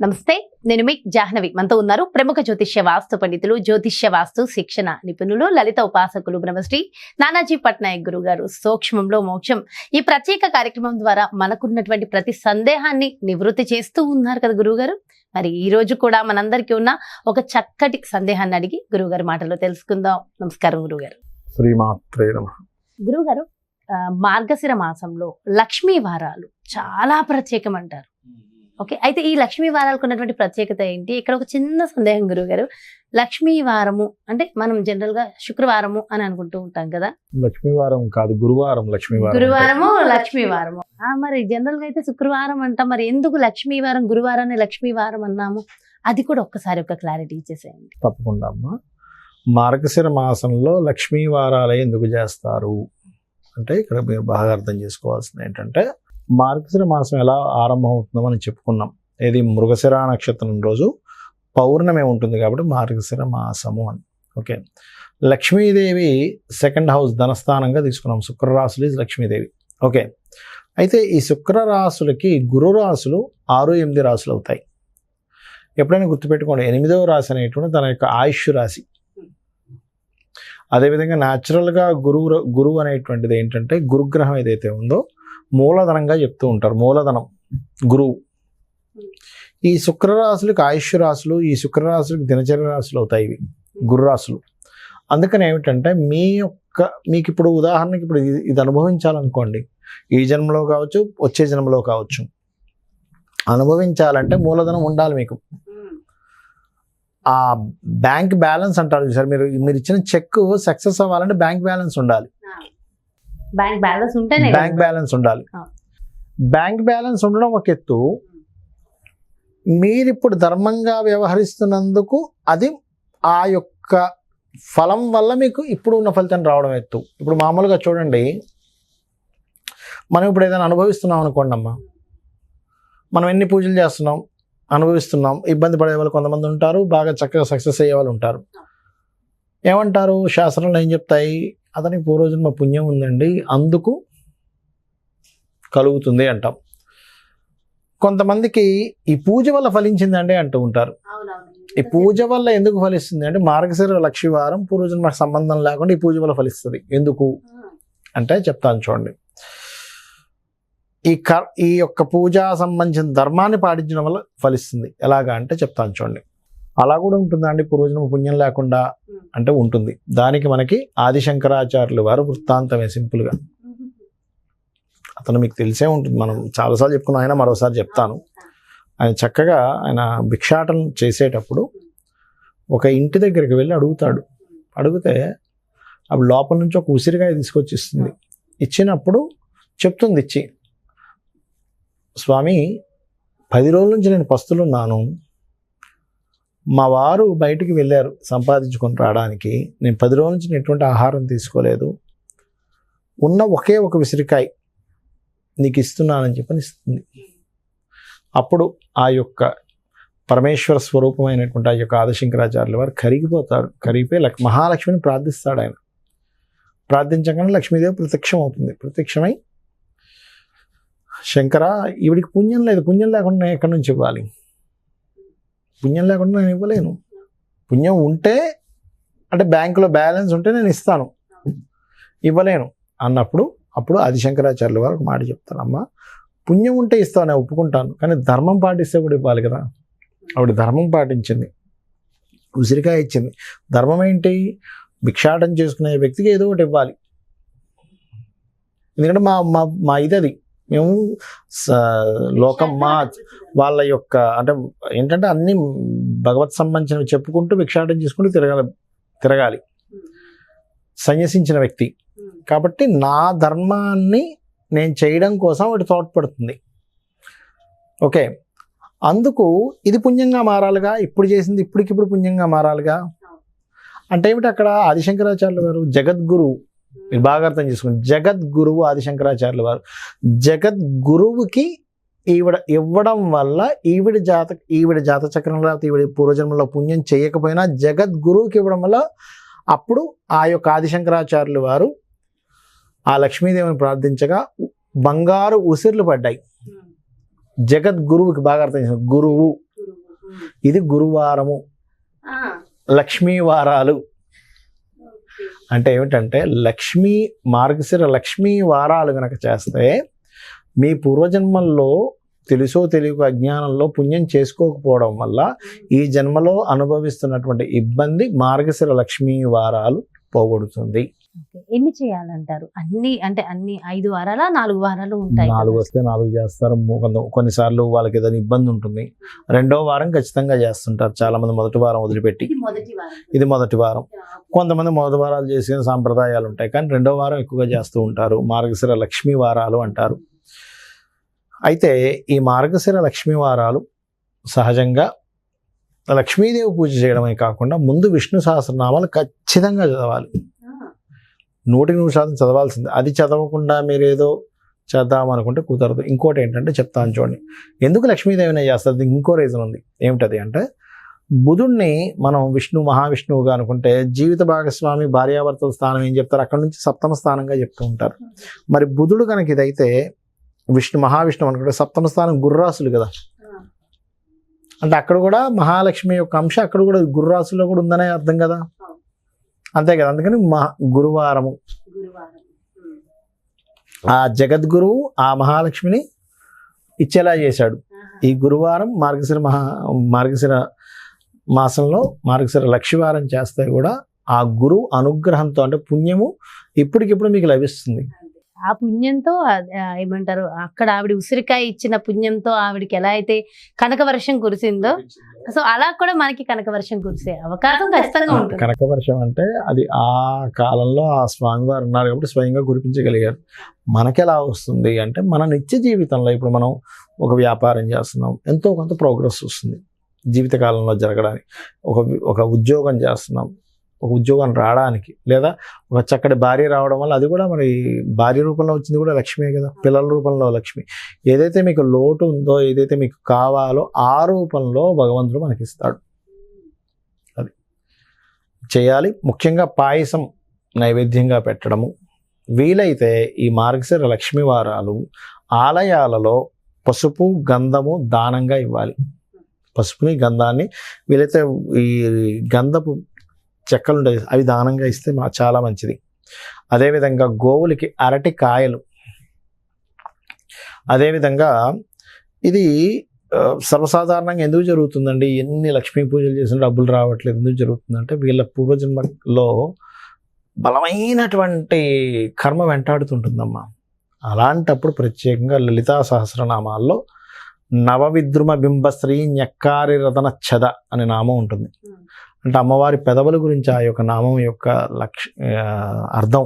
నమస్తే, నేను మీ జాహ్నవి. మనతో ఉన్నారు ప్రముఖ జ్యోతిష్య వాస్తు పండితులు, జ్యోతిష్య వాస్తు శిక్షణ నిపుణులు, లలిత ఉపాసకులు బ్రహ్మశ్రీ నానాజీ పట్నాయక్ గురువు గారు. సూక్ష్మంలో మోక్షం ఈ ప్రత్యేక కార్యక్రమం ద్వారా మనకున్నటువంటి ప్రతి సందేహాన్ని నివృత్తి చేస్తూ ఉన్నారు కదా గురువు గారు. మరి ఈ రోజు కూడా మనందరికీ ఉన్న ఒక చక్కటి సందేహాన్ని అడిగి గురువు గారి మాటలో తెలుసుకుందాం. నమస్కారం గురువు గారు. శ్రీమాత్రే నమః. గురువు గారు, మార్గశిర మాసంలో లక్ష్మీ వారాలు చాలా ప్రత్యేకం అంటారు. ఓకే, అయితే ఈ లక్ష్మీ వారాలకు ఉన్నటువంటి ప్రత్యేకత ఏంటి? ఇక్కడ ఒక చిన్న సందేహం గురువు గారు. లక్ష్మీ వారము అంటే మనం జనరల్ గా శుక్రవారము అని అనుకుంటూ ఉంటాం కదా. లక్ష్మీవారం కాదు, గురువారం. లక్ష్మీవారం గురువారము లక్ష్మీవారము. మరి జనరల్ గా అయితే శుక్రవారం అంటాం. మరి ఎందుకు లక్ష్మీవారం, గురువారాన్ని లక్ష్మీవారం అన్నాము? అది కూడా ఒక్కసారి ఒక క్లారిటీ ఇచ్చేసేయండి. తప్పకుండా అమ్మా. మార్గశిర మాసంలో లక్ష్మీవారాలు ఎందుకు చేస్తారు అంటే ఇక్కడ మీరు బాగా అర్థం చేసుకోవాల్సింది ఏంటంటే, మార్గశిర మాసం ఎలా ఆరంభం అవుతుందో మనం చెప్పుకున్నాం. ఇది మృగశిర నక్షత్రం రోజు పౌర్ణమి ఉంటుంది కాబట్టి మార్గశిర మాసము అని. ఓకే, లక్ష్మీదేవి సెకండ్ హౌస్ ధనస్థానంగా తీసుకున్నాం. శుక్రరాశులు లక్ష్మీదేవి. ఓకే, అయితే ఈ శుక్రరాశులకి గురు రాశులు 6, 8 రాశులు అవుతాయి. ఎప్పుడైనా గుర్తుపెట్టుకోండి, 8వ రాశి అనేటువంటి తన యొక్క ఆయుష్ రాశి. అదేవిధంగా న్యాచురల్గా గురువు అనేటువంటిది ఏంటంటే, గురుగ్రహం ఏదైతే ఉందో మూలధనంగా చెప్తూ ఉంటారు. మూలధనం గురువు. ఈ శుక్రరాశులకు ఆయుష్ రాశులు, ఈ శుక్రరాశులకు దినచర్య రాశులు అవుతాయి ఇవి గురురాశులు. అందుకని ఏమిటంటే, మీకు ఇప్పుడు ఉదాహరణకి ఇప్పుడు ఇది అనుభవించాలనుకోండి, ఈ జన్మలో కావచ్చు, వచ్చే జన్మలో కావచ్చు. అనుభవించాలంటే మూలధనం ఉండాలి మీకు. ఆ బ్యాంక్ బ్యాలెన్స్ అంటారు సార్, మీరు ఇచ్చిన చెక్ సక్సెస్ అవ్వాలంటే బ్యాంక్ బ్యాలెన్స్ ఉండాలి. బ్యాంక్ బ్యాలెన్స్ ఉంటేనే బ్యాంక్ బ్యాలెన్స్ ఉండాలి. బ్యాంక్ బ్యాలెన్స్ ఉండడం ఒక ఎత్తు. మీరిప్పుడు ధర్మంగా వ్యవహరిస్తున్నందుకు అది ఆ యొక్క ఫలం వల్ల మీకు ఇప్పుడు ఉన్న ఫలితం రావడం ఎత్తు. ఇప్పుడు మామూలుగా చూడండి, మనం ఇప్పుడు ఏదైనా అనుభవిస్తున్నాం అనుకోండి అమ్మా, మనం ఎన్ని పూజలు చేస్తున్నాం, అనుభవిస్తున్నాం. ఇబ్బంది పడే వాళ్ళు కొంతమంది ఉంటారు, బాగా చక్కగా సక్సెస్ అయ్యే వాళ్ళు ఉంటారు. ఏమంటారు శాస్త్రంలో ఏం చెప్తాయి? అతనికి పూర్వజన్మ పుణ్యం ఉందండి, అందుకు కలుగుతుంది అంటాం. కొంతమందికి ఈ పూజ వల్ల ఫలించిందండి అంటూ ఉంటారు. ఈ పూజ వల్ల ఎందుకు ఫలిస్తుంది అంటే, మార్గశిర లక్ష్మీవారం పూర్వజన్మ సంబంధం లేకుండా ఈ పూజ వల్ల ఫలిస్తుంది. ఎందుకు అంటే చెప్తాను చూడండి. ఈ యొక్క పూజా సంబంధించిన ధర్మాన్ని పాటించడం వల్ల ఫలిస్తుంది. ఎలాగా అంటే చెప్తాను చూడండి. అలా కూడా ఉంటుందా అండి పూర్వజన్మ పుణ్యం లేకుండా అంటే ఉంటుంది. దానికి మనకి ఆదిశంకరాచార్యులు వారు వృత్తాంతమే. సింపుల్గా అతను మీకు తెలిసే ఉంటుంది, మనం చాలాసార్లు చెప్పుకున్నాం, ఆయన మరోసారి చెప్తాను. ఆయన చక్కగా ఆయన భిక్షాటన చేసేటప్పుడు ఒక ఇంటి దగ్గరికి వెళ్ళి అడుగుతాడు. అడిగితే అప్పుడు లోపల నుంచి ఒక ఉసిరికాయ తీసుకొచ్చి ఇస్తుంది. ఇచ్చినప్పుడు చెప్తుంది ఇచ్చి, స్వామి 10 రోజుల నుంచి నేను పస్తులున్నాను, మా వారు బయటికి వెళ్ళారు సంపాదించుకొని రావడానికి, నేను 10 రోజుల నుంచి ఎటువంటి ఆహారం తీసుకోలేదు, ఉన్న ఒకే ఒక ఉసిరికాయ నీకు ఇస్తున్నానని చెప్పని ఇస్తుంది. అప్పుడు ఆ యొక్క పరమేశ్వర స్వరూపమైనటువంటి ఆ యొక్క ఆదిశంకరాచార్యుల వారు కరిగిపోతారు. కరిగిపోయి మహాలక్ష్మిని ప్రార్థిస్తాడు. ఆయన ప్రార్థించగానే లక్ష్మీదేవి ప్రత్యక్షం అవుతుంది. ప్రత్యక్షమై, శంకర ఈవిడికి పుణ్యం లేదు, పుణ్యం లేకుండా నేను ఎక్కడి నుంచి ఇవ్వాలి, పుణ్యం లేకుండా నేను ఇవ్వలేను, పుణ్యం ఉంటే అంటే బ్యాంకులో బ్యాలెన్స్ ఉంటే నేను ఇస్తాను, ఇవ్వలేను అన్నప్పుడు అప్పుడు ఆదిశంకరాచార్యుల వారు ఒక మాట చెప్తారు. అమ్మ, పుణ్యం ఉంటే ఇస్తాను, నేను ఒప్పుకుంటాను, కానీ ధర్మం పాటిస్తే కూడా ఇవ్వాలి కదా. ఆవిడ ధర్మం పాటించింది, ఉసిరికాయ ఇచ్చింది. ధర్మం ఏంటి? భిక్షాటం చేసుకునే వ్యక్తికి ఏదో ఒకటి ఇవ్వాలి. ఎందుకంటే మా ఇది మేము లోకం వాళ్ళ యొక్క అంటే ఏంటంటే అన్ని భగవత్ సంబంధించినవి చెప్పుకుంటూ భిక్షాటం చేసుకుంటూ తిరగాలి సన్యసించిన వ్యక్తి. కాబట్టి నా ధర్మాన్ని నేను చేయడం కోసం వాటి తోడ్పడుతుంది. ఓకే, అందుకు ఇది పుణ్యంగా మారాలిగా, ఇప్పుడు చేసింది ఇప్పటికిప్పుడు పుణ్యంగా మారాలిగా. అంటే ఏమిటి అక్కడ ఆదిశంకరాచార్యుల వారు జగద్గురువు. మీరు బాగా అర్థం చేసుకోండి, జగద్గురువు ఆదిశంకరాచార్యుల వారు. జగద్గురువుకి ఈవిడ ఇవ్వడం వల్ల ఈవిడ జాత చక్రంలో ఈవిడ పూర్వజన్మలో పుణ్యం చేయకపోయినా జగద్గురువుకి ఇవ్వడం వల్ల అప్పుడు ఆ యొక్క ఆదిశంకరాచార్యుల వారు ఆ లక్ష్మీదేవిని ప్రార్థించగా బంగారు ఉసిర్లు పడ్డాయి. జగద్గురువుకి బాగా అర్థం చేసిన గురువు ఇది గురువారము, లక్ష్మీ వారాలు. అంటే ఏమిటంటే మార్గశిర లక్ష్మీ వారాలు గనక చేస్తే మీ పూర్వజన్మల్లో తెలుసో తెలియక అజ్ఞానంలో పుణ్యం చేసుకోకపోవడం వల్ల ఈ జన్మలో అనుభవిస్తున్నటువంటి ఇబ్బంది మార్గశిర లక్ష్మీ వారాలు పోగొడుతుంది. ఎన్ని చేయాలంటారు? అన్ని 5 వారాల 4 వారాలు ఉంటాయి? 4 వస్తే 4 చేస్తారు. కొన్నిసార్లు వాళ్ళకి ఏదైనా ఇబ్బంది ఉంటుంది, 2వ వారం ఖచ్చితంగా చేస్తుంటారు చాలా మంది. మొదటి వారం వదిలిపెట్టి ఇది మొదటి వారం. కొంతమంది మొదటి వారాలు చేసిన సాంప్రదాయాలు ఉంటాయి, కానీ 2వ వారం ఎక్కువగా చేస్తూ ఉంటారు. మార్గశిర లక్ష్మీ వారాలు అంటారు. అయితే ఈ మార్గశిర లక్ష్మీ వారాలు సహజంగా లక్ష్మీదేవి పూజ చేయడమే కాకుండా ముందు విష్ణు సహస్రనామాలు ఖచ్చితంగా చదవాలి. 100% చదవాల్సింది. అది చదవకుండా మీరు ఏదో చేద్దాం అనుకుంటే కుదరదు. ఇంకోటి ఏంటంటే చెప్తాను చూడండి, ఎందుకు లక్ష్మీదేవిని చేస్తుంది. ఇంకో రీజన్ ఉంది. ఏమిటది అంటే, బుధుడిని మనం మహావిష్ణువుగా అనుకుంటే జీవిత భాగస్వామి భార్యాభర్తల స్థానం ఏం చెప్తారు, అక్కడ నుంచి 7వ స్థానంగా చెప్తూ ఉంటారు. మరి బుధుడు కనుక ఇదైతే మహావిష్ణువు అనుకుంటే 7వ స్థానం గుర్రాసులు కదా, అంటే అక్కడ కూడా మహాలక్ష్మి యొక్క అంశం అక్కడ కూడా గుర్రాసులో కూడా ఉందనే అర్థం కదా, అంతే కదా. అందుకని గురువారము ఆ జగద్గురువు ఆ మహాలక్ష్మిని ఇచ్చేలా చేశాడు. ఈ గురువారం మార్గశిర మాసంలో మార్గశిర లక్ష్మీవారం చేస్తే కూడా ఆ గురువు అనుగ్రహంతో అంటే పుణ్యము ఇప్పటికిప్పుడు మీకు లభిస్తుంది. ఆ పుణ్యంతో ఏమంటారు, అక్కడ ఆవిడ ఉసిరికాయ ఇచ్చిన పుణ్యంతో ఆవిడకి ఎలా అయితే కనక వర్షం కురిసిందో, సో అలా కూడా మనకి కనక వర్షం కురిసే అవకాశం ఖచ్చితంగా ఉంటుంది. కనక వర్షం అంటే అది ఆ కాలంలో ఆ స్వామివారు ఉన్నారు కాబట్టి స్వయంగా కురిపించగలిగారు. మనకి ఎలా వస్తుంది అంటే, మన నిత్య జీవితంలో ఇప్పుడు మనం ఒక వ్యాపారం చేస్తున్నాం, ఎంతో కొంత ప్రోగ్రెస్ వస్తుంది జీవితకాలంలో జరగడానికి. ఒక ఉద్యోగం చేస్తున్నాం, ఒక ఉద్యోగం రావడానికి, లేదా ఒక చక్కటి భార్య రావడం వల్ల అది కూడా మరి భార్య రూపంలో వచ్చింది కూడా లక్ష్మే కదా, పిల్లల రూపంలో లక్ష్మి. ఏదైతే మీకు లోటు ఉందో, ఏదైతే మీకు కావాలో ఆ రూపంలో భగవంతుడు మనకిస్తాడు. అది చేయాలి. ముఖ్యంగా పాయసం నైవేద్యంగా పెట్టడము. వీలైతే ఈ మార్గశిర లక్ష్మీ వారాలు ఆలయాలలో పసుపు గంధము దానంగా ఇవ్వాలి. పసుపుని గంధాన్ని వీలైతే ఈ గంధపు చెక్కలు ఉంటాయి, అవి దానంగా ఇస్తే చాలా మంచిది. అదేవిధంగా గోవులకి అరటి కాయలు. అదేవిధంగా ఇది సర్వసాధారణంగా ఎందుకు జరుగుతుందండి, ఎన్ని లక్ష్మీ పూజలు చేసిన డబ్బులు రావట్లేదు ఎందుకు జరుగుతుందంటే, వీళ్ళ పూర్వజన్మలో బలమైనటువంటి కర్మ వెంటాడుతుంటుందమ్మా. అలాంటప్పుడు ప్రత్యేకంగా లలితా సహస్రనామాల్లో నవవిద్రుమ బింబశ్రీ న్యక్కారి రతన ఛద అనే నామం ఉంటుంది. అంటే అమ్మవారి పెదవుల గురించి ఆ యొక్క నామం యొక్క అర్థం.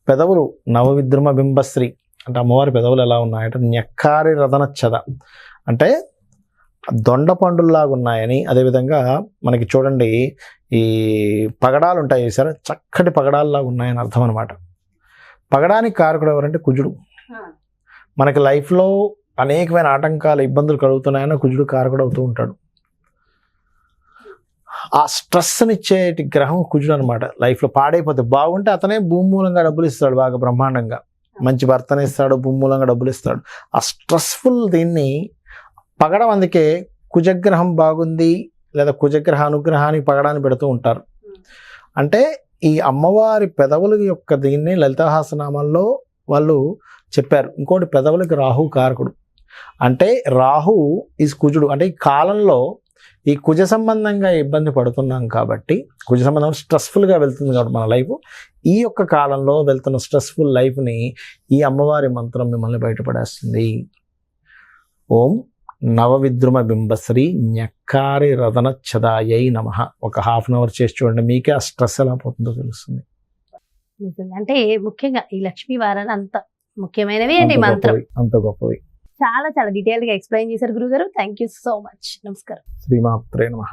పెదవులు నవవిద్రుమ బింబశ్రీ అంటే అమ్మవారి పెదవులు ఎలా ఉన్నాయంటే న్యక్కారి రతన ఛద అంటే దొండ పండుల్లాగా ఉన్నాయని. అదేవిధంగా మనకి చూడండి ఈ పగడాలు ఉంటాయి సరే, చక్కటి పగడాల్లాగా ఉన్నాయని అర్థం అనమాట. పగడానికి కారకుడు ఎవరంటే కుజుడు. మనకి లైఫ్లో అనేకమైన ఆటంకాలు ఇబ్బందులు కలుగుతున్నాయని కుజుడు కారకుడు అవుతూ ఉంటాడు. ఆ స్ట్రెస్ని ఇచ్చేటి గ్రహం కుజుడు అనమాట. లైఫ్లో పాడైపోతే బాగుంటే అతనే భూమి మూలంగా డబ్బులు ఇస్తాడు, బాగా బ్రహ్మాండంగా మంచి భర్తనే ఇస్తాడు, భూమి మూలంగా డబ్బులు ఇస్తాడు. ఆ స్ట్రెస్ఫుల్ దీన్ని పగడం, అందుకే కుజగ్రహం బాగుంది లేదా కుజగ్రహ అనుగ్రహానికి పగడాన్ని పెడుతూ ఉంటారు. అంటే ఈ అమ్మవారి పెదవుల యొక్క దీన్ని లలితాహాసనామాల్లో వాళ్ళు చెప్పారు. ఇంకోటి పెదవులకి రాహు కారకుడు. అంటే రాహు ఈజ్ కుజుడు. అంటే ఈ కాలంలో ఈ కుజ సంబంధంగా ఇబ్బంది పడుతున్నాం కాబట్టి, కుజ సంబంధం స్ట్రెస్ఫుల్గా వెళ్తుంది కాబట్టి మన లైఫ్, ఈ యొక్క కాలంలో వెళ్తున్న స్ట్రెస్ఫుల్ లైఫ్ని ఈ అమ్మవారి మంత్రం మిమ్మల్ని బయటపడేస్తుంది. ఓం నవవిద్రుమ బింబశ్రీ న్యక్కారి రతన ఛదాయై నమః. ఒక ½ అన్ అవర్ చేసి చూడండి, మీకే ఆ స్ట్రెస్ ఎలా పోతుందో తెలుస్తుంది. అంటే ముఖ్యంగా ఈ లక్ష్మీ వారాలు అంత ముఖ్యమైనవి అండి మంత్రం, అంత గొప్పవి. చాలా డీటెయిల్ గా ఎక్స్ప్లెయిన్ చేశారు గురుగారు. Thank you so much. నమస్కారం. శ్రీమాత్రే నమః.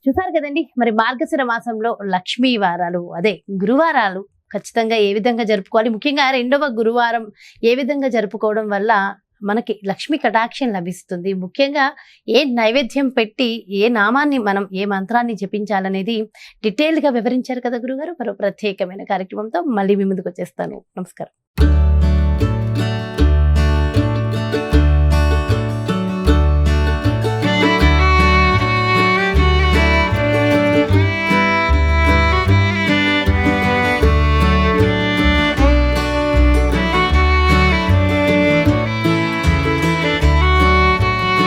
చూసారు కదండి, మరి మార్గశిర మాసంలో లక్ష్మీ వారాలు, అదే గురువారాలు ఖచ్చితంగా ఏ విధంగా జరుపుకోవాలి, ముఖ్యంగా 2వ గురువారం ఏ విధంగా జరుపుకోవడం వల్ల మనకి లక్ష్మీ కటాక్షం లభిస్తుంది, ముఖ్యంగా ఏ నైవేద్యం పెట్టి ఏ నామాన్ని మనం ఏ మంత్రాన్ని జపించాలనేది డీటెయిల్ గా వివరించారు కదా గురుగారు. మరో ప్రత్యేకమైన కార్యక్రమంతో మళ్ళీ మీ ముందుకు వచ్చేస్తాను. నమస్కారం.